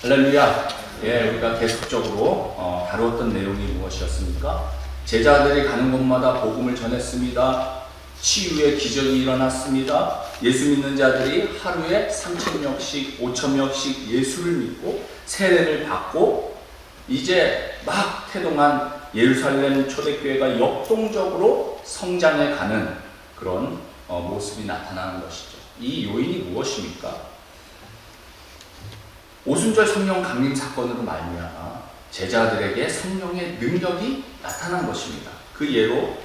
할렐루야. 예, 우리가 계속적으로 다루었던 내용이 무엇이었습니까? 제자들이 가는 곳마다 복음을 전했습니다. 치유의 기적이 일어났습니다. 예수 믿는 자들이 하루에 3,000명씩, 5,000명씩 예수를 믿고 세례를 받고 이제 막 태동한 예루살렘 초대교회가 역동적으로 성장해 가는 그런 모습이 나타나는 것이죠. 이 요인이 무엇입니까? 오순절 성령 강림 사건으로 말미암아 제자들에게 성령의 능력이 나타난 것입니다. 그 예로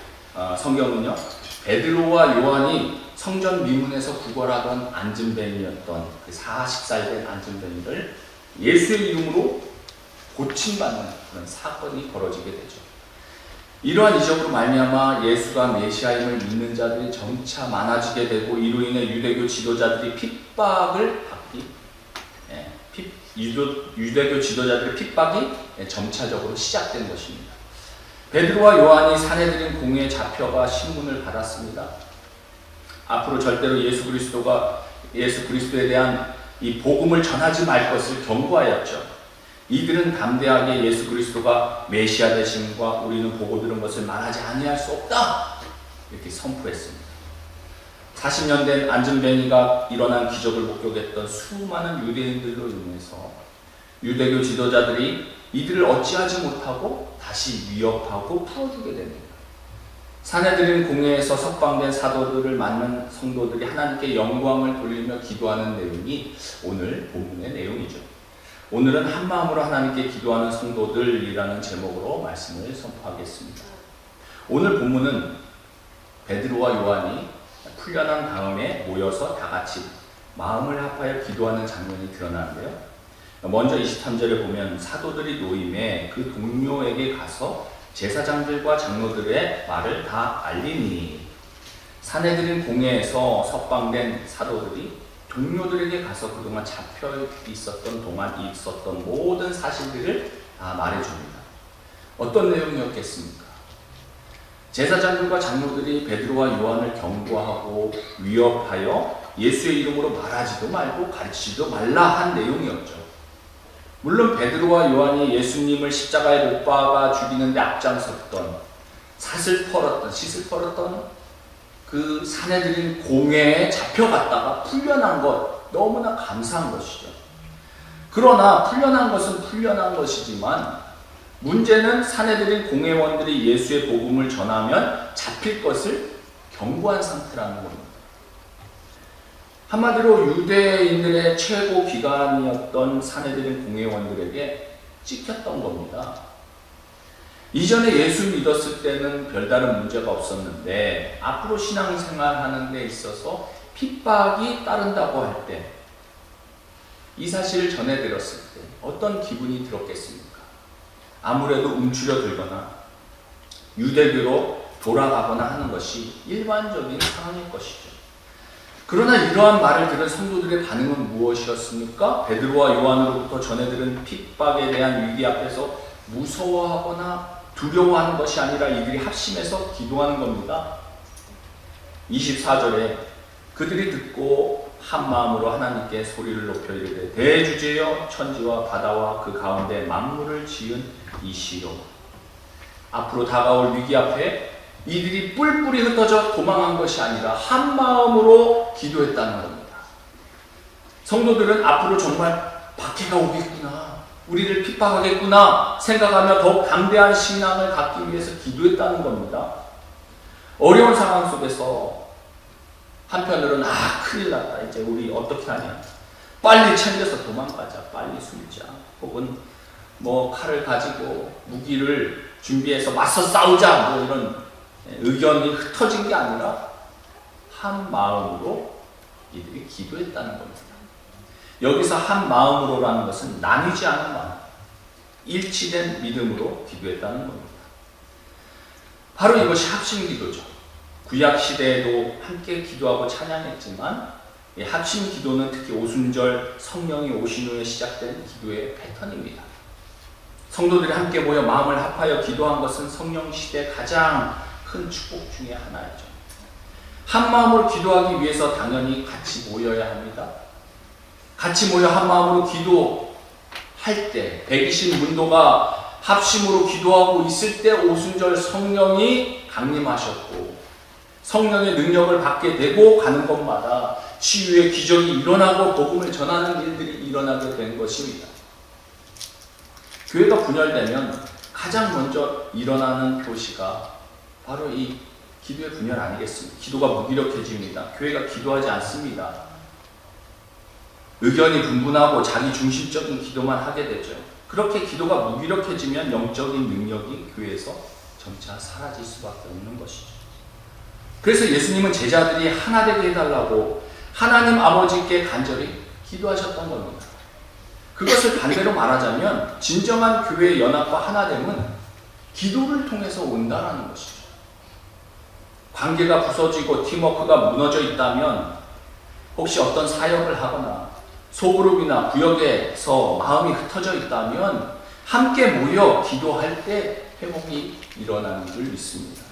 성경은요, 베드로와 요한이 성전 미문에서 구걸하던 안진뱅이였던 그 40살 된 안진뱅이를 예수의 이름으로 고침받는 그런 사건이 벌어지게 되죠. 이러한 이적으로 말미암아 예수가 메시아임을 믿는 자들이 점차 많아지게 되고 이로 인해 유대교 지도자들이 핍박을 받기, 유대교 지도자들의 핍박이 점차적으로 시작된 것입니다. 베드로와 요한이 사내들인 공회에 잡혀가 신문을 받았습니다. 앞으로 절대로 예수 그리스도에 대한 이 복음을 전하지 말 것을 경고하였죠. 이들은 담대하게 예수 그리스도가 메시아 되심과 우리는 보고 들은 것을 말하지 아니할 수 없다, 이렇게 선포했습니다. 40년 된 안진뱅이가 일어난 기적을 목격했던 수많은 유대인들로 인해서 유대교 지도자들이 이들을 어찌하지 못하고 다시 위협하고 풀어주게 됩니다. 사내들인 공회에서 석방된 사도들을 만난 성도들이 하나님께 영광을 돌리며 기도하는 내용이 오늘 본문의 내용이죠. 오늘은 한마음으로 하나님께 기도하는 성도들이라는 제목으로 말씀을 선포하겠습니다. 오늘 본문은 베드로와 요한이 풀려난 다음에 모여서 다 같이 마음을 합하여 기도하는 장면이 드러나는데요. 먼저 23절에 보면 사도들이 노임에 그 동료에게 가서 제사장들과 장로들의 말을 다 알리니, 사내들인 공회에서 석방된 사도들이 동료들에게 가서 그동안 잡혀 있었던 동안 있었던 모든 사실들을 다 말해줍니다. 어떤 내용이었겠습니까? 제사장들과 장로들이 베드로와 요한을 경고하고 위협하여 예수의 이름으로 말하지도 말고 가르치지도 말라 한 내용이었죠. 물론 베드로와 요한이 예수님을 십자가에 못 박아 죽이는데 앞장섰던, 싯을 펄었던 그 사내들인 공회에 잡혀갔다가 풀려난 것, 너무나 감사한 것이죠. 그러나 풀려난 것은 풀려난 것이지만 문제는 사내들인 공회원들이 예수의 복음을 전하면 잡힐 것을 경고한 상태라는 겁니다. 한마디로 유대인들의 최고 기관이었던 사내들인 공회원들에게 찍혔던 겁니다. 이전에 예수 믿었을 때는 별다른 문제가 없었는데 앞으로 신앙생활하는 데 있어서 핍박이 따른다고 할 때, 이 사실을 전해드렸을 때 어떤 기분이 들었겠습니까? 아무래도 움츠려들거나 유대교로 돌아가거나 하는 것이 일반적인 상황일 것이죠. 그러나 이러한 말을 들은 성도들의 반응은 무엇이었습니까? 베드로와 요한으로부터 전해들은 핍박에 대한 위기 앞에서 무서워하거나 두려워하는 것이 아니라 이들이 합심해서 기도하는 겁니다. 24절에 그들이 듣고 한 마음으로 하나님께 소리를 높여 이르되 대주제여 천지와 바다와 그 가운데 만물을 지은 이시여. 앞으로 다가올 위기 앞에 이들이 뿔뿔이 흩어져 도망한 것이 아니라 한 마음으로 기도했다는 겁니다. 성도들은 앞으로 정말 박해가 오겠구나, 우리를 핍박하겠구나 생각하며 더욱 담대한 신앙을 갖기 위해서 기도했다는 겁니다. 어려운 상황 속에서 한편으로는 큰일 났다, 이제 우리 어떻게 하냐, 빨리 챙겨서 도망가자, 빨리 숨자, 혹은 칼을 가지고 무기를 준비해서 맞서 싸우자, 이런 의견이 흩어진 게 아니라 한 마음으로 이들이 기도했다는 겁니다. 여기서 한 마음으로라는 것은 나뉘지 않은 마음, 일치된 믿음으로 기도했다는 겁니다. 바로 이것이 합심기도죠. 구약 시대에도 함께 기도하고 찬양했지만 합심 기도는 특히 오순절 성령이 오신 후에 시작된 기도의 패턴입니다. 성도들이 함께 모여 마음을 합하여 기도한 것은 성령 시대 가장 큰 축복 중에 하나이죠. 한 마음으로 기도하기 위해서 당연히 같이 모여야 합니다. 같이 모여 한 마음으로 할 때, 120 문도가 합심으로 기도하고 있을 때 오순절 성령이 강림하셨고 성령의 능력을 받게 되고 가는 곳마다 치유의 기적이 일어나고 복음을 전하는 일들이 일어나게 된 것입니다. 교회가 분열되면 가장 먼저 일어나는 도시가 바로 이 기도의 분열 아니겠습니까? 기도가 무기력해집니다. 교회가 기도하지 않습니다. 의견이 분분하고 자기 중심적인 기도만 하게 되죠. 그렇게 기도가 무기력해지면 영적인 능력이 교회에서 점차 사라질 수밖에 없는 것이죠. 그래서 예수님은 제자들이 하나 되게 해달라고 하나님 아버지께 간절히 기도하셨던 겁니다. 그것을 반대로 말하자면 진정한 교회의 연합과 하나됨은 기도를 통해서 온다라는 것이죠. 관계가 부서지고 팀워크가 무너져 있다면 혹시 어떤 사역을 하거나 소그룹이나 구역에서 마음이 흩어져 있다면 함께 모여 기도할 때 회복이 일어나는 줄 믿습니다.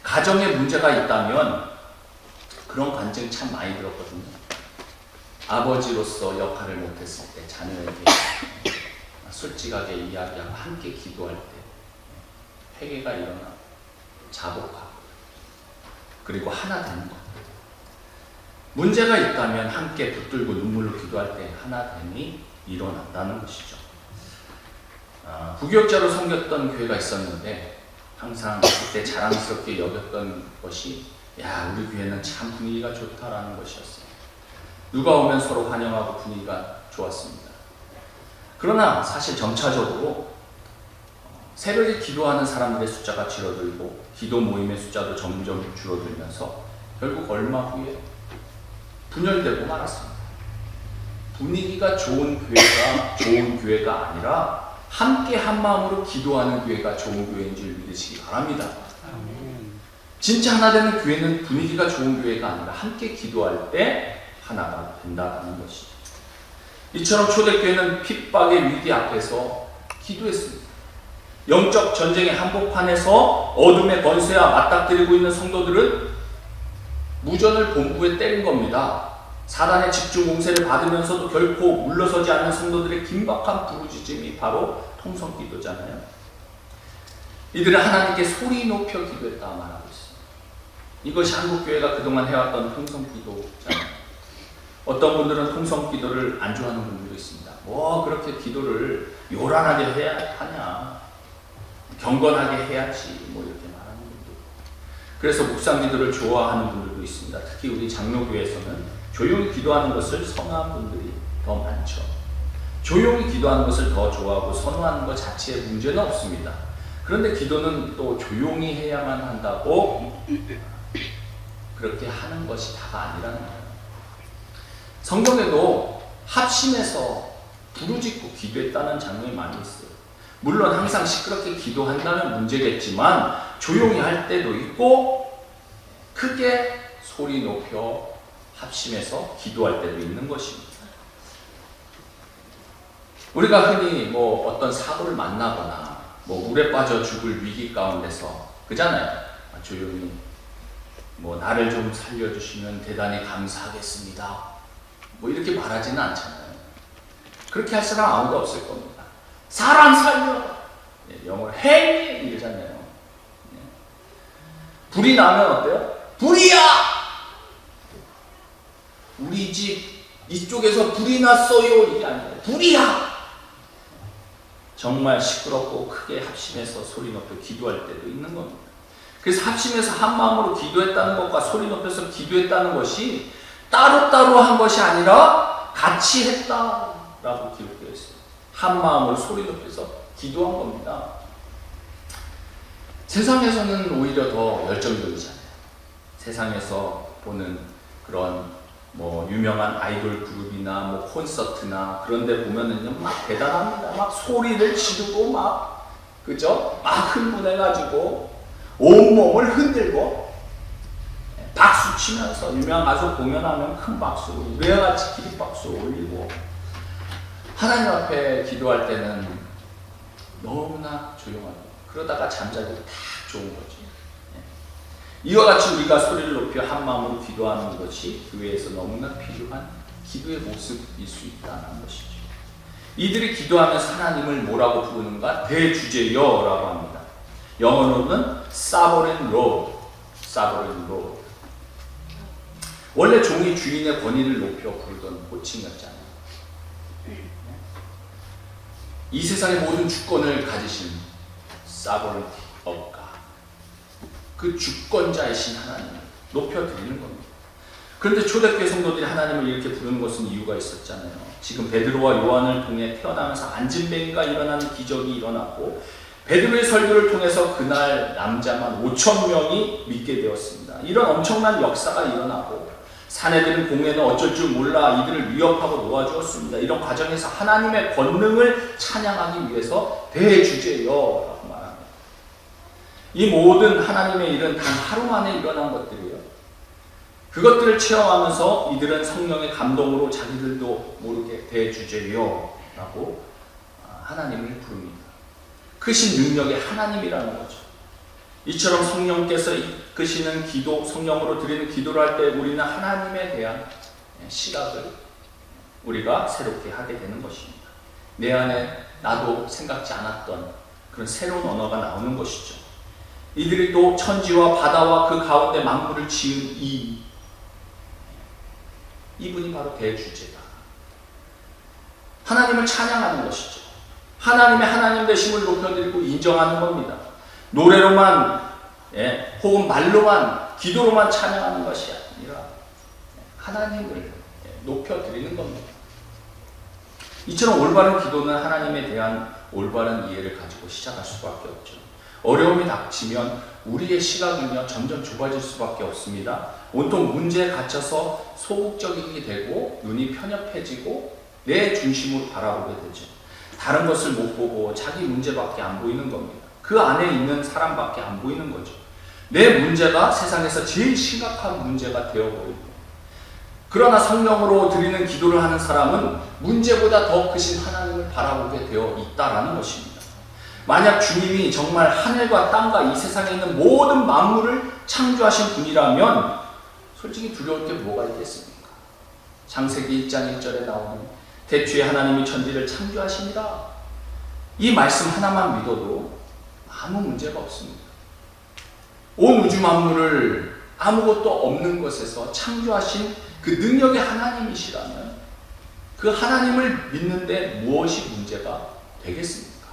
가정에 문제가 있다면 그런 간증 참 많이 들었거든요. 아버지로서 역할을 못했을 때 자녀에게 솔직하게 이야기하고 함께 기도할 때 회개가 일어나고 자복하고 그리고 하나 되는 것. 문제가 있다면 함께 붙들고 눈물로 기도할 때 하나됨이 일어난다는 것이죠. 부교육자로 섬겼던 교회가 있었는데 항상 그때 자랑스럽게 여겼던 것이 야, 우리 교회는 참 분위기가 좋다라는 것이었어요. 누가 오면 서로 환영하고 분위기가 좋았습니다. 그러나 사실 점차적으로 새벽에 기도하는 사람들의 숫자가 줄어들고 기도 모임의 숫자도 점점 줄어들면서 결국 얼마 후에 분열되고 말았습니다. 분위기가 좋은 교회가 아니라 함께 한 마음으로 기도하는 교회가 좋은 교회인 줄 믿으시기 바랍니다. 진짜 하나 되는 교회는 분위기가 좋은 교회가 아니라 함께 기도할 때 하나가 된다는 것이죠. 이처럼 초대교회는 핍박의 위기 앞에서 기도했습니다. 영적 전쟁의 한복판에서 어둠의 권세와 맞닥뜨리고 있는 성도들은 무전을 본부에 때린 겁니다. 사단의 집중 공세를 받으면서도 결코 물러서지 않는 성도들의 긴박한 부르짖음이 바로 통성기도잖아요. 이들은 하나님께 소리 높여 기도했다 말하고 있습니다. 이것이 한국교회가 그동안 해왔던 통성기도잖아요. 어떤 분들은 통성기도를 안 좋아하는 분들도 있습니다. 뭐 그렇게 기도를 요란하게 해야 하냐, 경건하게 해야지 뭐 이렇게 말하는 분들. 그래서 묵상기도를 좋아하는 분들도 있습니다. 특히 우리 장로교회에서는 조용히 기도하는 것을 선호하는 분들이 더 많죠. 조용히 기도하는 것을 더 좋아하고 선호하는 것 자체에 문제는 없습니다. 그런데 기도는 또 조용히 해야만 한다고 그렇게 하는 것이 다가 아니라는 거예요. 성경에도 합심해서 부르짖고 기도했다는 장면이 많이 있어요. 물론 항상 시끄럽게 기도한다면 문제겠지만 조용히 할 때도 있고 크게 소리 높여 합심해서 기도할 때도 있는 것입니다. 우리가 흔히 뭐 어떤 사고를 만나거나 뭐 물에 빠져 죽을 위기 가운데서 그잖아요. 조용히 뭐 나를 좀 살려주시면 대단히 감사하겠습니다. 뭐 이렇게 말하지는 않잖아요. 그렇게 할 사람 아무도 없을 겁니다. 사람 살려! 영어로 헬! 이러잖아요. 불이 나면 어때요? 불이야! 우리 집 이쪽에서 불이 났어요. 이게 아니에요. 불이야! 정말 시끄럽고 크게 합심해서 소리 높여 기도할 때도 있는 겁니다. 그래서 합심해서 한 마음으로 기도했다는 것과 소리 높여서 기도했다는 것이 따로따로 한 것이 아니라 같이 했다라고 기록되어 있습니다. 한 마음으로 소리 높여서 기도한 겁니다. 세상에서는 오히려 더 열정적이잖아요. 세상에서 보는 그런 뭐 유명한 아이돌 그룹이나 뭐 콘서트나 그런 데 보면은요 막 대단합니다. 막 소리를 지르고 막 그죠? 막 흥분해가지고 온몸을 흔들고 박수 치면서 유명한 가수 공연하면 큰 박수, 우리와같이 기립박수 올리고 하나님 앞에 기도할 때는 너무나 조용하고 그러다가 잠자기 딱 좋은 거죠. 이와 같이 우리가 소리를 높여 한 마음으로 기도하는 것이 교회에서 너무나 필요한 기도의 모습일 수 있다는 것이죠. 이들이 기도하면서 하나님을 뭐라고 부르는가? 대주제여라고 합니다. 영어로는 Sovereign Lord. Sovereign Lord. 원래 종이 주인의 권위를 높여 부르던 호칭이었잖아요. 이 세상의 모든 주권을 가지신 Sovereignty of God. 그 주권자이신 하나님을 높여드리는 겁니다. 그런데 초대교회 성도들이 하나님을 이렇게 부르는 것은 이유가 있었잖아요. 지금 베드로와 요한을 통해 태어나면서 안진뱅이가 일어나는 기적이 일어났고 베드로의 설교를 통해서 그날 남자만 5,000명이 믿게 되었습니다. 이런 엄청난 역사가 일어나고 사내들은 공회는 어쩔 줄 몰라 이들을 위협하고 놓아주었습니다. 이런 과정에서 하나님의 권능을 찬양하기 위해서 대주제여라고 말합니다. 이 모든 하나님의 일은 단 하루 만에 일어난 것들이에요. 그것들을 체험하면서 이들은 성령의 감동으로 자기들도 모르게 대주제여라고 하나님을 부릅니다. 크신 능력의 하나님이라는 거죠. 이처럼 성령께서 이끄시는 기도, 성령으로 드리는 기도를 할 때 우리는 하나님에 대한 시각을 우리가 새롭게 하게 되는 것입니다. 내 안에 나도 생각지 않았던 그런 새로운 언어가 나오는 것이죠. 이들이 또 천지와 바다와 그 가운데 만물을 지은 이분이 바로 대주제다. 하나님을 찬양하는 것이죠. 하나님의 하나님 되심을 높여드리고 인정하는 겁니다. 노래로만 혹은 말로만 기도로만 찬양하는 것이 아니라 하나님을 높여드리는 겁니다. 이처럼 올바른 기도는 하나님에 대한 올바른 이해를 가지고 시작할 수밖에 없죠. 어려움이 닥치면 우리의 시각은요 점점 좁아질 수밖에 없습니다. 온통 문제에 갇혀서 소극적이게 되고 눈이 편협해지고 내 중심으로 바라보게 되죠. 다른 것을 못 보고 자기 문제밖에 안 보이는 겁니다. 그 안에 있는 사람밖에 안 보이는 거죠. 내 문제가 세상에서 제일 심각한 문제가 되어버리고, 그러나 성령으로 드리는 기도를 하는 사람은 문제보다 더 크신 하나님을 바라보게 되어 있다라는 것입니다. 만약 주님이 정말 하늘과 땅과 이 세상에 있는 모든 만물을 창조하신 분이라면 솔직히 두려울 게 뭐가 있겠습니까? 창세기 1장 1절에 나오는 태초에 하나님이 천지를 창조하시니라, 이 말씀 하나만 믿어도 아무 문제가 없습니다. 온 우주 만물을 아무것도 없는 것에서 창조하신 그 능력의 하나님이시라면 그 하나님을 믿는데 무엇이 문제가 되겠습니까?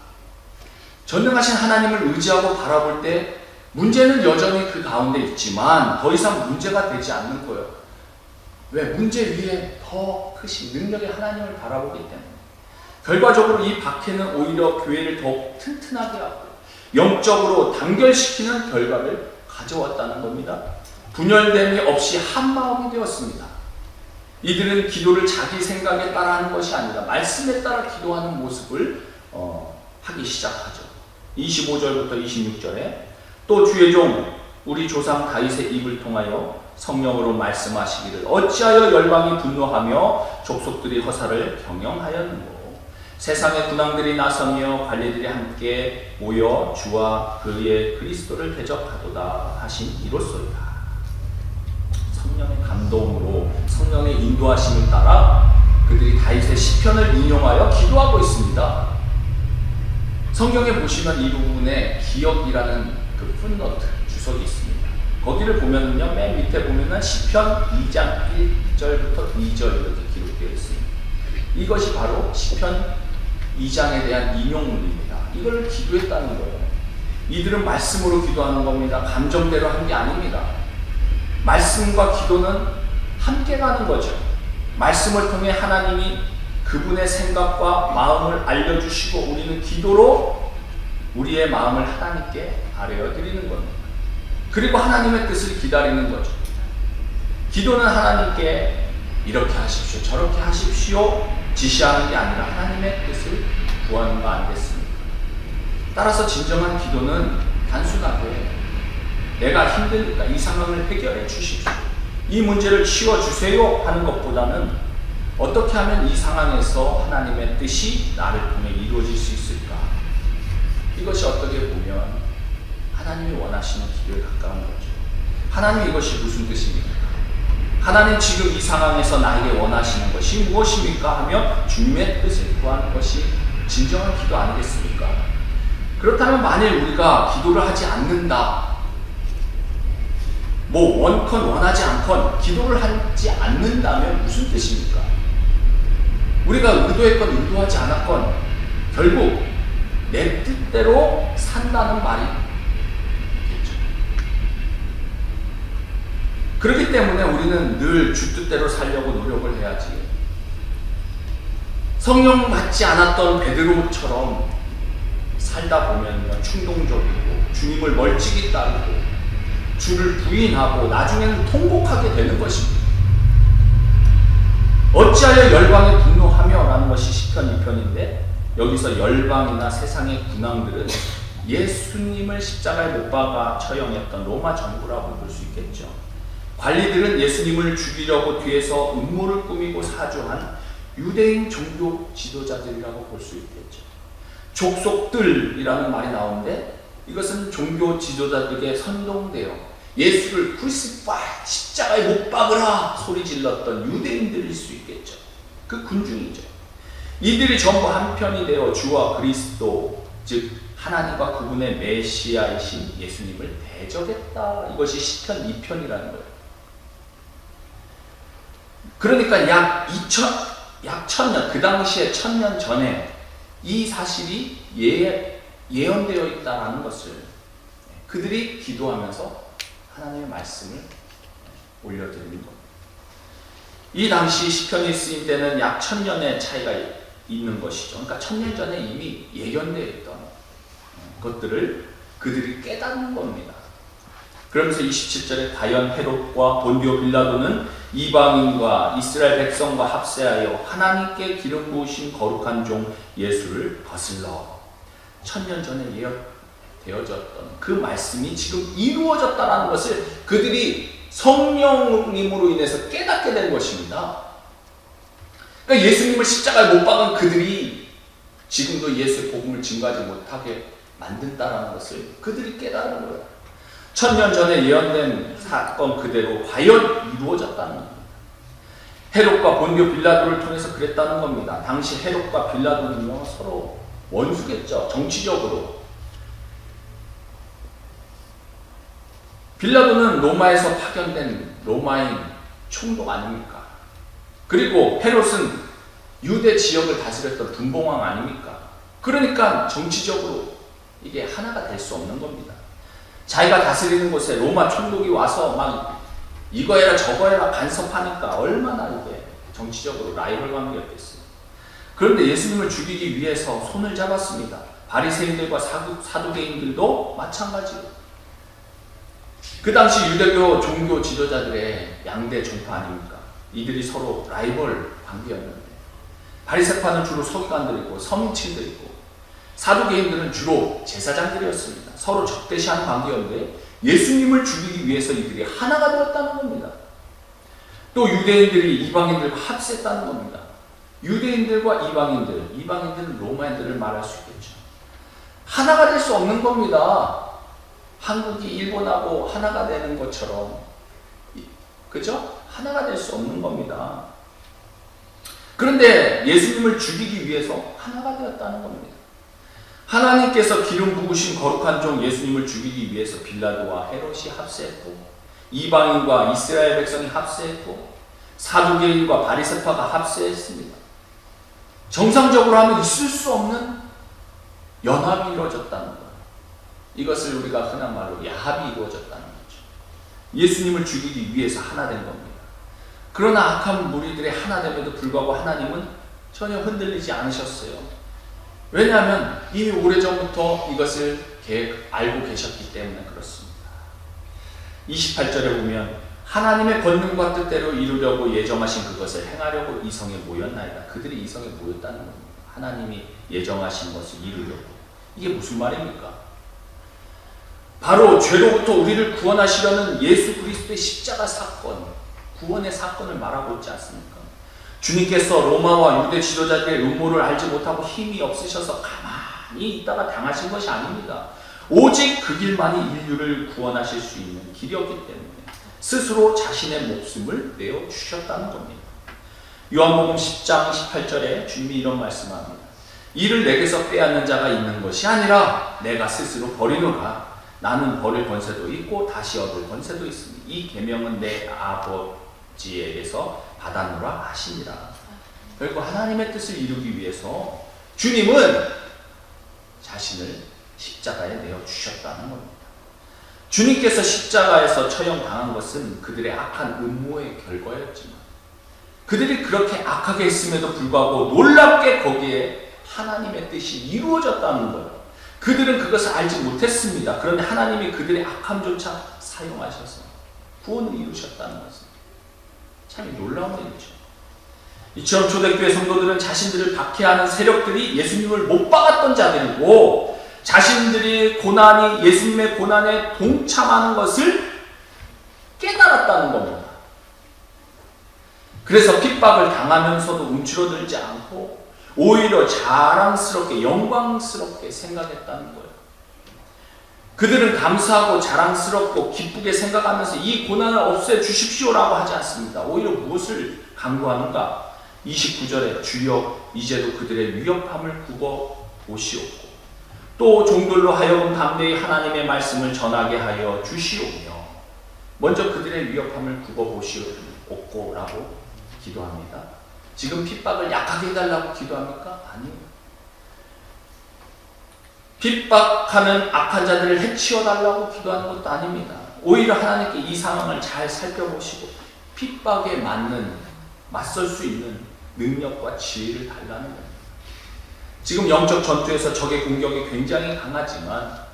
전능하신 하나님을 의지하고 바라볼 때 문제는 여전히 그 가운데 있지만 더 이상 문제가 되지 않는 거예요. 왜? 문제 위에 더 크신 능력의 하나님을 바라보기 때문에. 결과적으로 이 박해는 오히려 교회를 더욱 튼튼하게 하고 영적으로 단결시키는 결과를 가져왔다는 겁니다. 분열됨이 없이 한 마음이 되었습니다. 이들은 기도를 자기 생각에 따라 하는 것이 아니라 말씀에 따라 기도하는 모습을 하기 시작하죠. 25절부터 26절에 또 주의 종 우리 조상 다윗의 입을 통하여 성령으로 말씀하시기를 어찌하여 열방이 분노하며 족속들이 허사를 경영하였는고 세상의 군왕들이 나서며 관리들이 함께 모여 주와 그의 그리스도를 대적하도다 하신 이로소이다. 성령의 감동으로 성령의 인도하심을 따라 그들이 다윗의 시편을 인용하여 기도하고 있습니다. 성경에 보시면 이 부분에 기억이라는 그 풋노트 주석이 있습니다. 거기를 보면은요, 맨 밑에 보면은 시편 2장 1절부터 2절 이렇게 기록되어 있습니다. 이것이 바로 시편 2장에 대한 인용문입니다. 이걸 기도했다는 거예요. 이들은 말씀으로 기도하는 겁니다. 감정대로 한 게 아닙니다. 말씀과 기도는 함께 가는 거죠. 말씀을 통해 하나님이 그분의 생각과 마음을 알려주시고 우리는 기도로 우리의 마음을 하나님께 아뢰어드리는 겁니다. 그리고 하나님의 뜻을 기다리는 거죠. 기도는 하나님께 이렇게 하십시오, 저렇게 하십시오 지시하는 게 아니라 하나님의 뜻을 구하는 거 아니겠습니까? 따라서 진정한 기도는 단순하게 내가 힘드니까 이 상황을 해결해 주십시오, 이 문제를 치워주세요 하는 것보다는 어떻게 하면 이 상황에서 하나님의 뜻이 나를 통해 이루어질 수 있을까? 이것이 어떻게 보면 하나님이 원하시는 기도에 가까운 거죠. 하나님 이것이 무슨 뜻입니까? 하나님 지금 이 상황에서 나에게 원하시는 것이 무엇입니까? 하며 주님의 뜻을 구하는 것이 진정한 기도 아니겠습니까? 그렇다면 만일 우리가 기도를 하지 않는다, 원컨 원하지 않건 기도를 하지 않는다면 무슨 뜻입니까? 우리가 의도했건 의도하지 않았건 결국 내 뜻대로 산다는 말이겠죠. 그렇기 때문에 우리는 늘 주 뜻대로 살려고 노력을 해야지. 성령 받지 않았던 베드로처럼 살다 보면 충동적이고 주님을 멀찍이 따르고 주를 부인하고 나중에는 통곡하게 되는 것입니다. 어찌하여 열방에 분노하며 라는 것이 시편 2편인데, 여기서 열방이나 세상의 군왕들은 예수님을 십자가에 못 박아 처형했던 로마 정부라고 볼 수 있겠죠. 관리들은 예수님을 죽이려고 뒤에서 음모를 꾸미고 사주한 유대인 종교 지도자들이라고 볼 수 있겠죠. 족속들이라는 말이 나오는데, 이것은 종교 지도자들에게 선동되어 예수를 크루시파이, 십자가에 못 박으라 소리 질렀던 유대인들일 수 있겠죠. 그 군중이죠. 이들이 전부 한편이 되어 주와 그리스도, 즉 하나님과 그분의 메시아이신 예수님을 대적했다. 이것이 시편 2편이라는 거예요. 그러니까 약 1000년, 그 당시에 1000년 전에 이 사실이 예언되어 있다는 것을 그들이 기도하면서 하나님의 말씀을 올려드리는 겁니다. 이 당시 시편이 쓰인 때는 약 1000년의 차이가 있는 것이죠. 그러니까 1000년 전에 이미 예견되어 있던 것들을 그들이 깨닫는 겁니다. 그러면서 27절에 과연 헤롯과 본디오 빌라도는 이방인과 이스라엘 백성과 합세하여 하나님께 기름 부으신 거룩한 종 예수를 거슬러 1000년 전에 예언되어졌던 그 말씀이 지금 이루어졌다는 것을 그들이 성령님으로 인해서 깨닫게 된 것입니다. 그러니까 예수님을 십자가에 못 박은 그들이 지금도 예수의 복음을 증거하지 못하게 만든다는 것을 그들이 깨달은 거예요. 1000년 전에 예언된 사건 그대로 과연 이루어졌다는 겁니다. 헤롯과 본디오 빌라도를 통해서 그랬다는 겁니다. 당시 헤롯과 빌라도는요, 서로 원수겠죠. 정치적으로. 빌라도는 로마에서 파견된 로마인 총독 아닙니까? 그리고 헤롯은 유대 지역을 다스렸던 분봉왕 아닙니까? 그러니까 정치적으로 이게 하나가 될 수 없는 겁니다. 자기가 다스리는 곳에 로마 총독이 와서 막 이거 해라 저거 해라 간섭하니까 얼마나 이게 정치적으로 라이벌 관계였겠어요. 그런데 예수님을 죽이기 위해서 손을 잡았습니다. 바리새인들과 사두개인들도 마찬가지로. 그 당시 유대교 종교 지도자들의 양대 종파 아닙니까? 이들이 서로 라이벌 관계였는데, 바리새파는 주로 서기관들이고 서민층들이고 사두개인들은 주로 제사장들이었습니다. 서로 적대시하는 관계였는데 예수님을 죽이기 위해서 이들이 하나가 되었다는 겁니다. 또 유대인들이 이방인들과 합세했다는 겁니다. 유대인들과 이방인들은 로마인들을 말할 수 있겠죠. 하나가 될 수 없는 겁니다. 한국이 일본하고 하나가 되는 것처럼, 그죠? 하나가 될 수 없는 겁니다. 그런데 예수님을 죽이기 위해서 하나가 되었다는 겁니다. 하나님께서 기름 부으신 거룩한 종 예수님을 죽이기 위해서 빌라도와 헤롯이 합세했고, 이방인과 이스라엘 백성이 합세했고, 사두개인과 바리새파가 합세했습니다. 정상적으로 하면 있을 수 없는 연합이 이루어졌다는 거예요. 이것을 우리가 흔한 말로 야합이 이루어졌다는 거죠. 예수님을 죽이기 위해서 하나 된 겁니다. 그러나 악한 무리들의 하나됨에도 불구하고 하나님은 전혀 흔들리지 않으셨어요. 왜냐하면 이미 오래전부터 이것을 알고 계셨기 때문에 그렇습니다. 28절에 보면 하나님의 권능과 뜻대로 이루려고 예정하신 그것을 행하려고 이성에 모였나이다. 그들이 이성에 모였다는 겁니다. 하나님이 예정하신 것을 이루려고. 이게 무슨 말입니까? 바로 죄로부터 우리를 구원하시려는 예수 그리스도의 십자가 사건, 구원의 사건을 말하고 있지 않습니까? 주님께서 로마와 유대 지도자들의 음모를 알지 못하고 힘이 없으셔서 가만히 있다가 당하신 것이 아닙니다. 오직 그 길만이 인류를 구원하실 수 있는 길이었기 때문에 스스로 자신의 목숨을 내어 주셨다는 겁니다. 요한복음 10장 18절에 주님이 이런 말씀합니다. 이를 내게서 빼앗는 자가 있는 것이 아니라 내가 스스로 버리노라. 나는 버릴 권세도 있고 다시 얻을 권세도 있으니 이 계명은 내 아버지에게서 받았노라 하시니라. 결국 하나님의 뜻을 이루기 위해서 주님은 자신을 십자가에 내어주셨다는 겁니다. 주님께서 십자가에서 처형당한 것은 그들의 악한 음모의 결과였지만 그들이 그렇게 악하게 했음에도 불구하고 놀랍게 거기에 하나님의 뜻이 이루어졌다는 거예요. 그들은 그것을 알지 못했습니다. 그런데 하나님이 그들의 악함조차 사용하셔서 구원을 이루셨다는 것은 참 놀라운 일이죠. 이처럼 초대교회 성도들은 자신들을 박해하는 세력들이 예수님을 못 박았던 자들이고 자신들이 예수님의 고난에 동참하는 것을 깨달았다는 겁니다. 그래서 핍박을 당하면서도 움츠러들지 않고 오히려 자랑스럽게 영광스럽게 생각했다는 거예요. 그들은 감사하고 자랑스럽고 기쁘게 생각하면서 이 고난을 없애주십시오라고 하지 않습니다. 오히려 무엇을 강구하는가? 29절에 주여 이제도 그들의 위협함을 굽어 보시옵고 또 종들로 하여금 담대히 하나님의 말씀을 전하게 하여 주시오며 먼저 그들의 위협함을 굽어 보시옵고 라고 기도합니다. 지금 핍박을 약하게 해달라고 기도합니까? 아니요. 핍박하는 악한 자들을 해치워달라고 기도하는 것도 아닙니다. 오히려 하나님께 이 상황을 잘 살펴보시고 핍박에 맞설 수 있는 능력과 지혜를 달라는 겁니다. 지금 영적 전투에서 적의 공격이 굉장히 강하지만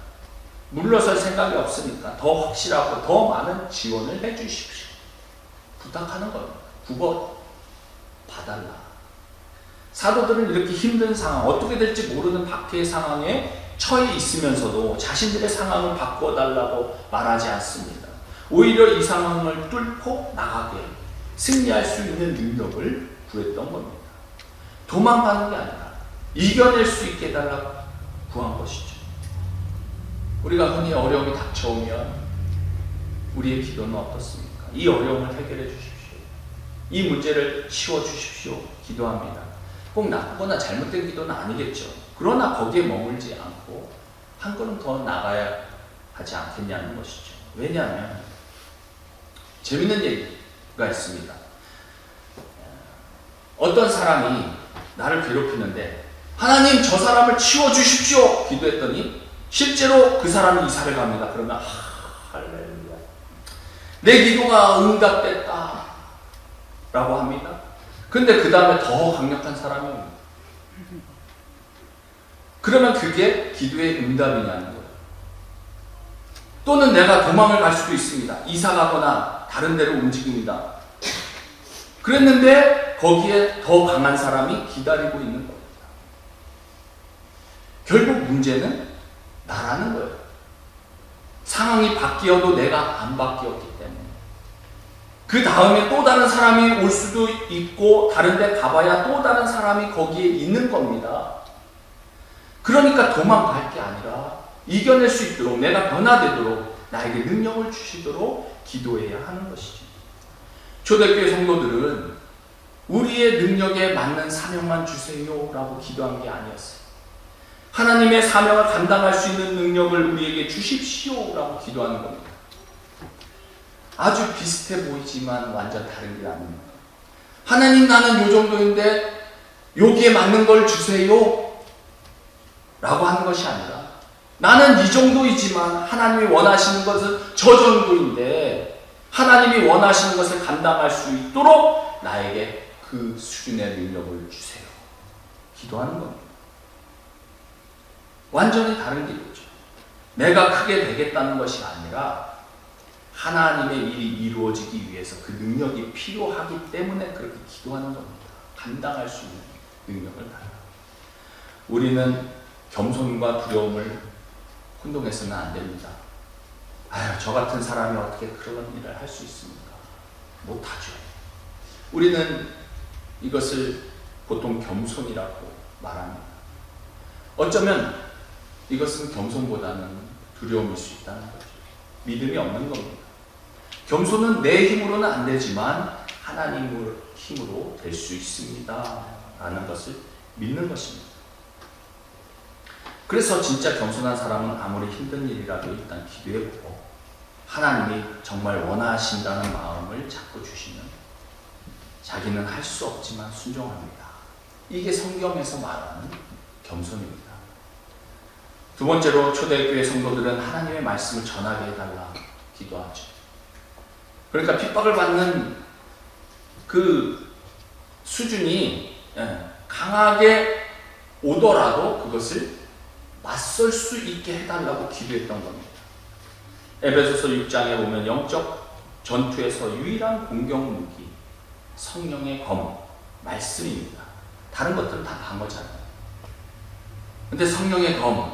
물러설 생각이 없으니까 더 확실하고 더 많은 지원을 해주십시오. 부탁하는 겁니다. 굽어 봐달라. 사도들은 이렇게 힘든 상황, 어떻게 될지 모르는 박해의 상황에 처해 있으면서도 자신들의 상황을 바꿔달라고 말하지 않습니다. 오히려 이 상황을 뚫고 나가게 승리할 수 있는 능력을 구했던 겁니다. 도망가는 게 아니라 이겨낼 수 있게 해달라고 구한 것이죠. 우리가 흔히 어려움이 닥쳐오면 우리의 기도는 어떻습니까? 이 어려움을 해결해 주십시오. 이 문제를 치워주십시오. 기도합니다. 꼭 나쁘거나 잘못된 기도는 아니겠죠. 그러나 거기에 머물지 않고 한 걸음 더 나가야 하지 않겠냐는 것이죠. 왜냐하면 재밌는 얘기가 있습니다. 어떤 사람이 나를 괴롭히는데 하나님 저 사람을 치워주십시오 기도했더니 실제로 그 사람이 이사를 갑니다. 그러면 할렐루야 내 기도가 응답됐다 라고 합니다. 근데 그 다음에 더 강력한 사람이 옵니다. 그러면 그게 기도의 응답이냐는 거예요. 또는 내가 도망을 갈 수도 있습니다. 이사 가거나 다른 데로 움직입니다. 그랬는데 거기에 더 강한 사람이 기다리고 있는 겁니다. 결국 문제는 나라는 거예요. 상황이 바뀌어도 내가 안 바뀌었기 때문에. 그 다음에 또 다른 사람이 올 수도 있고 다른 데 가봐야 또 다른 사람이 거기에 있는 겁니다. 그러니까 도망갈 게 아니라 이겨낼 수 있도록 내가 변화되도록 나에게 능력을 주시도록 기도해야 하는 것이죠. 초대교회 성도들은 우리의 능력에 맞는 사명만 주세요 라고 기도한 게 아니었어요. 하나님의 사명을 감당할 수 있는 능력을 우리에게 주십시오 라고 기도하는 겁니다. 아주 비슷해 보이지만 완전 다른 게 아닙니다. 하나님 나는 요 정도인데 여기에 맞는 걸 주세요 라고 하는 것이 아니라 나는 이 정도이지만 하나님이 원하시는 것은 저 정도인데 하나님이 원하시는 것을 감당할 수 있도록 나에게 그 수준의 능력을 주세요. 기도하는 겁니다. 완전히 다른 길이죠. 내가 크게 되겠다는 것이 아니라 하나님의 일이 이루어지기 위해서 그 능력이 필요하기 때문에 그렇게 기도하는 겁니다. 감당할 수 있는 능력을 달라. 우리는 겸손과 두려움을 혼동해서는 안 됩니다. 아유, 저 같은 사람이 어떻게 그런 일을 할 수 있습니까? 못하죠. 우리는 이것을 보통 겸손이라고 말합니다. 어쩌면 이것은 겸손보다는 두려움일 수 있다는 거죠. 믿음이 없는 겁니다. 겸손은 내 힘으로는 안 되지만 하나님의 힘으로 될 수 있습니다 라는 것을 믿는 것입니다. 그래서 진짜 겸손한 사람은 아무리 힘든 일이라도 일단 기도해보고 하나님이 정말 원하신다는 마음을 자꾸 주시면 자기는 할 수 없지만 순종합니다. 이게 성경에서 말하는 겸손입니다. 두 번째로 초대교회 성도들은 하나님의 말씀을 전하게 해달라 기도하죠. 그러니까 핍박을 받는 그 수준이 강하게 오더라도 그것을 맞설 수 있게 해달라고 기도했던 겁니다. 에베소서 6장에 보면 영적 전투에서 유일한 공격 무기 성령의 검, 말씀입니다. 다른 것들은 다 방어잖아요. 근데 성령의 검,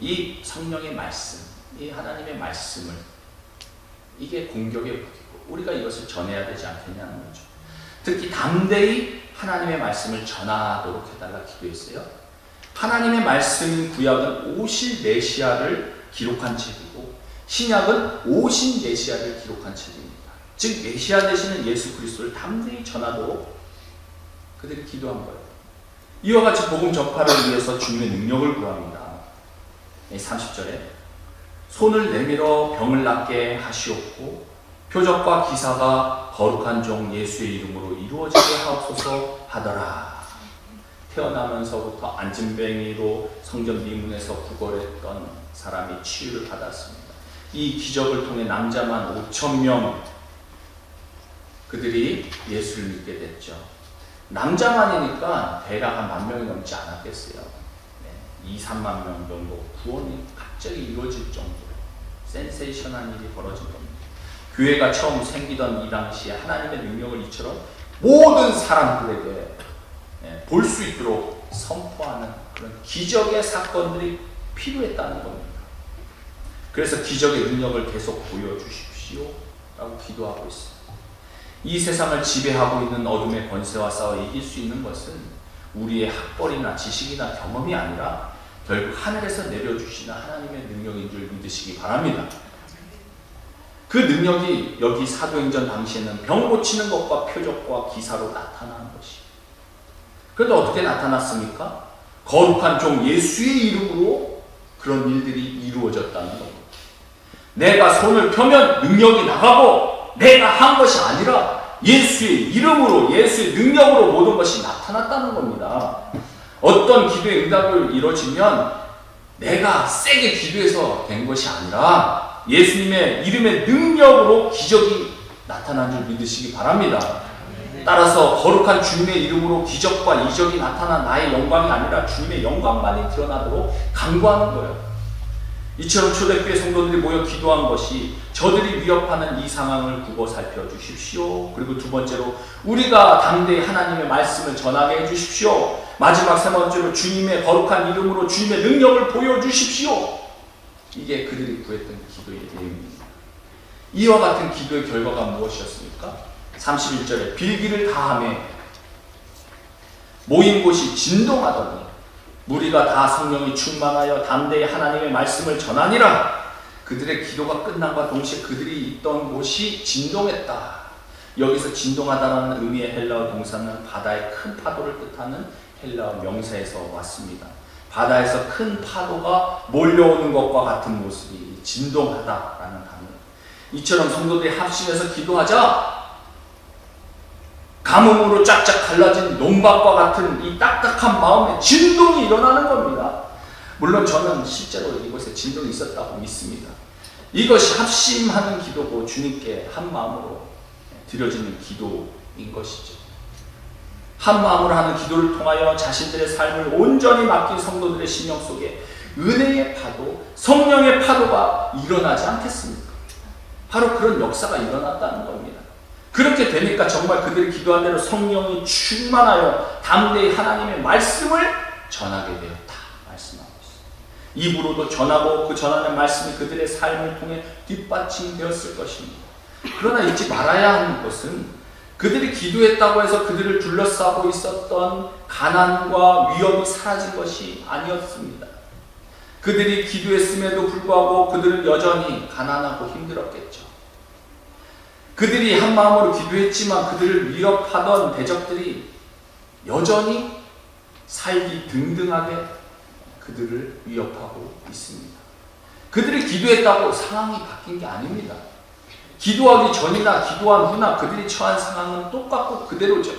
이 성령의 말씀, 이 하나님의 말씀을 이게 공격의 무기고 우리가 이것을 전해야 되지 않겠냐는 거죠. 특히 담대히 하나님의 말씀을 전하도록 해달라 기도했어요. 하나님의 말씀 구약은 오실 메시아를 기록한 책이고 신약은 오신 메시아를 기록한 책입니다. 즉 메시아 되시는 예수 그리스도를 담대히 전하도록 그들이 기도한 거예요. 이와 같이 복음 전파를 위해서 주님의 능력을 구합니다. 30절에 손을 내밀어 병을 낫게 하시옵고 표적과 기사가 거룩한 종 예수의 이름으로 이루어지게 하옵소서 하더라. 태어나면서부터 안진뱅이로 성전 미문에서 구걸했던 사람이 치유를 받았습니다. 이 기적을 통해 남자만 5,000명 그들이 예수를 믿게 됐죠. 남자만이니까 대략 한 10,000명이 넘지 않았겠어요. 2-3만 명 정도 구원이 갑자기 이루어질 정도로 센세이션한 일이 벌어진 겁니다. 교회가 처음 생기던 이 당시에 하나님의 능력을 이처럼 모든 사람들에게 볼 수 있도록 선포하는 그런 기적의 사건들이 필요했다는 겁니다. 그래서 기적의 능력을 계속 보여주십시오 라고 기도하고 있습니다. 이 세상을 지배하고 있는 어둠의 권세와 싸워 이길 수 있는 것은 우리의 학벌이나 지식이나 경험이 아니라 결국 하늘에서 내려주시는 하나님의 능력인 줄 믿으시기 바랍니다. 그 능력이 여기 사도행전 당시에는 병 고치는 것과 표적과 기사로 나타나는 것이. 그런데 어떻게 나타났습니까? 거룩한 종 예수의 이름으로 그런 일들이 이루어졌다는 겁니다. 내가 손을 펴면 능력이 나가고 내가 한 것이 아니라 예수의 이름으로 예수의 능력으로 모든 것이 나타났다는 겁니다. 어떤 기도의 응답을 이루어지면 내가 세게 기도해서 된 것이 아니라 예수님의 이름의 능력으로 기적이 나타난 줄 믿으시기 바랍니다. 따라서 거룩한 주님의 이름으로 기적과 이적이 나타난 나의 영광이 아니라 주님의 영광만이 드러나도록 간구하는 거예요. 이처럼 초대교회 성도들이 모여 기도한 것이 저들이 위협하는 이 상황을 두고 살펴주십시오. 그리고 두 번째로 우리가 담대히 하나님의 말씀을 전하게 해주십시오. 마지막 세 번째로 주님의 거룩한 이름으로 주님의 능력을 보여주십시오. 이게 그들이 구했던 기도의 내용입니다. 이와 같은 기도의 결과가 무엇이었습니까? 31절에 빌기를 다하며 모인 곳이 진동하더니 무리가 다 성령이 충만하여 담대히 하나님의 말씀을 전하니라. 그들의 기도가 끝남과 동시에 그들이 있던 곳이 진동했다. 여기서 진동하다라는 의미의 헬라어 동사는 바다의 큰 파도를 뜻하는 헬라어 명사에서 왔습니다. 바다에서 큰 파도가 몰려오는 것과 같은 모습이 진동하다라는 단어. 이처럼 성도들이 합심해서 기도하자 가뭄으로 쫙쫙 갈라진 농밭과 같은 이 딱딱한 마음에 진동이 일어나는 겁니다. 물론 저는 실제로 이곳에 진동이 있었다고 믿습니다. 이것이 합심하는 기도고 주님께 한 마음으로 드려지는 기도인 것이죠. 한 마음으로 하는 기도를 통하여 자신들의 삶을 온전히 맡긴 성도들의 심령 속에 은혜의 파도, 성령의 파도가 일어나지 않겠습니까? 바로 그런 역사가 일어났다는 겁니다. 그렇게 되니까 정말 그들이 기도한 대로 성령이 충만하여 담대히 하나님의 말씀을 전하게 되었다 말씀하고 있습니다. 입으로도 전하고 그 전하는 말씀이 그들의 삶을 통해 뒷받침되었을 것입니다. 그러나 잊지 말아야 하는 것은 그들이 기도했다고 해서 그들을 둘러싸고 있었던 가난과 위협이 사라진 것이 아니었습니다. 그들이 기도했음에도 불구하고 그들은 여전히 가난하고 힘들었겠죠. 그들이 한 마음으로 기도했지만 그들을 위협하던 대적들이 여전히 살기 등등하게 그들을 위협하고 있습니다. 그들이 기도했다고 상황이 바뀐 게 아닙니다. 기도하기 전이나 기도한 후나 그들이 처한 상황은 똑같고 그대로죠.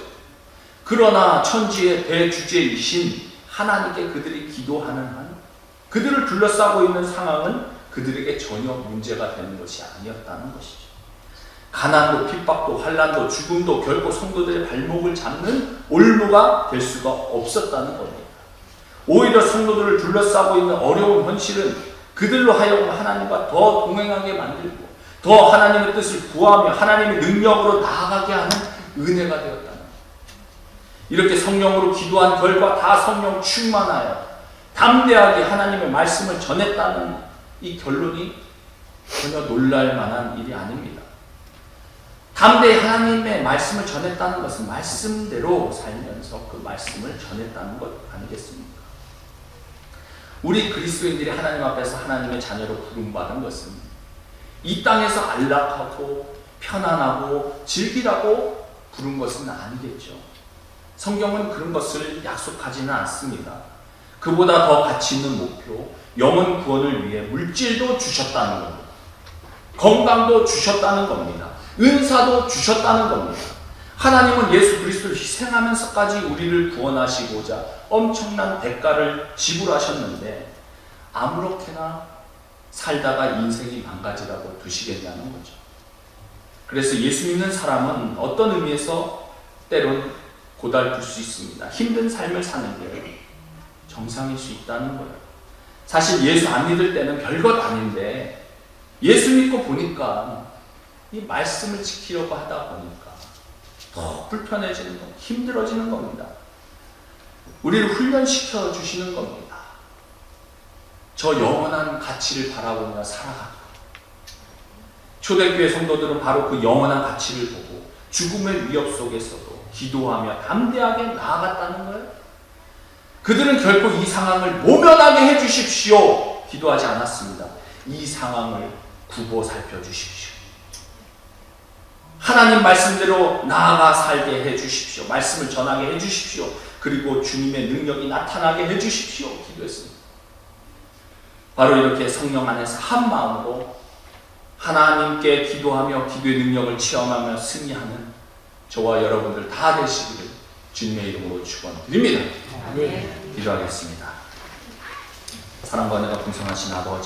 그러나 천지의 대주제이신 하나님께 그들이 기도하는 한 그들을 둘러싸고 있는 상황은 그들에게 전혀 문제가 되는 것이 아니었다는 것이죠. 가난도 핍박도 환난도 죽음도 결코 성도들의 발목을 잡는 올무가 될 수가 없었다는 겁니다. 오히려 성도들을 둘러싸고 있는 어려운 현실은 그들로 하여금 하나님과 더 동행하게 만들고 더 하나님의 뜻을 구하며 하나님의 능력으로 나아가게 하는 은혜가 되었다는 겁니다. 이렇게 성령으로 기도한 결과 다 성령 충만하여 담대하게 하나님의 말씀을 전했다는 이 결론이 전혀 놀랄 만한 일이 아닙니다. 담대히 하나님의 말씀을 전했다는 것은 말씀대로 살면서 그 말씀을 전했다는 것 아니겠습니까? 우리 그리스도인들이 하나님 앞에서 하나님의 자녀로 부름받은 것은 이 땅에서 안락하고 편안하고 즐기라고 부른 것은 아니겠죠. 성경은 그런 것을 약속하지는 않습니다. 그보다 더 가치 있는 목표, 영혼 구원을 위해 물질도 주셨다는 겁니다. 건강도 주셨다는 겁니다. 은사도 주셨다는 겁니다. 하나님은 예수 그리스도를 희생하면서까지 우리를 구원하시고자 엄청난 대가를 지불하셨는데 아무렇게나 살다가 인생이 망가지라고 두시겠냐는 거죠. 그래서 예수 믿는 사람은 어떤 의미에서 때론 고달플 수 있습니다. 힘든 삶을 사는 게 정상일 수 있다는 거예요. 사실 예수 안 믿을 때는 별것 아닌데 예수 믿고 보니까 이 말씀을 지키려고 하다 보니까 더 불편해지는 거, 힘들어지는 겁니다. 우리를 훈련시켜 주시는 겁니다. 저 영원한 가치를 바라보며 살아가고 초대교회 성도들은 바로 그 영원한 가치를 보고 죽음의 위협 속에서도 기도하며 담대하게 나아갔다는 거예요. 그들은 결코 이 상황을 모면하게 해주십시오 기도하지 않았습니다. 이 상황을 굽어 살펴주십시오. 하나님 말씀대로 나아가 살게 해주십시오. 말씀을 전하게 해주십시오. 그리고 주님의 능력이 나타나게 해주십시오 기도했습니다. 바로 이렇게 성령 안에서 한 마음으로 하나님께 기도하며 기도의 능력을 체험하며 승리하는 저와 여러분들 다 되시기를 주님의 이름으로 축원드립니다. 기도하겠습니다. 사랑과 은혜가 풍성하신 아버지,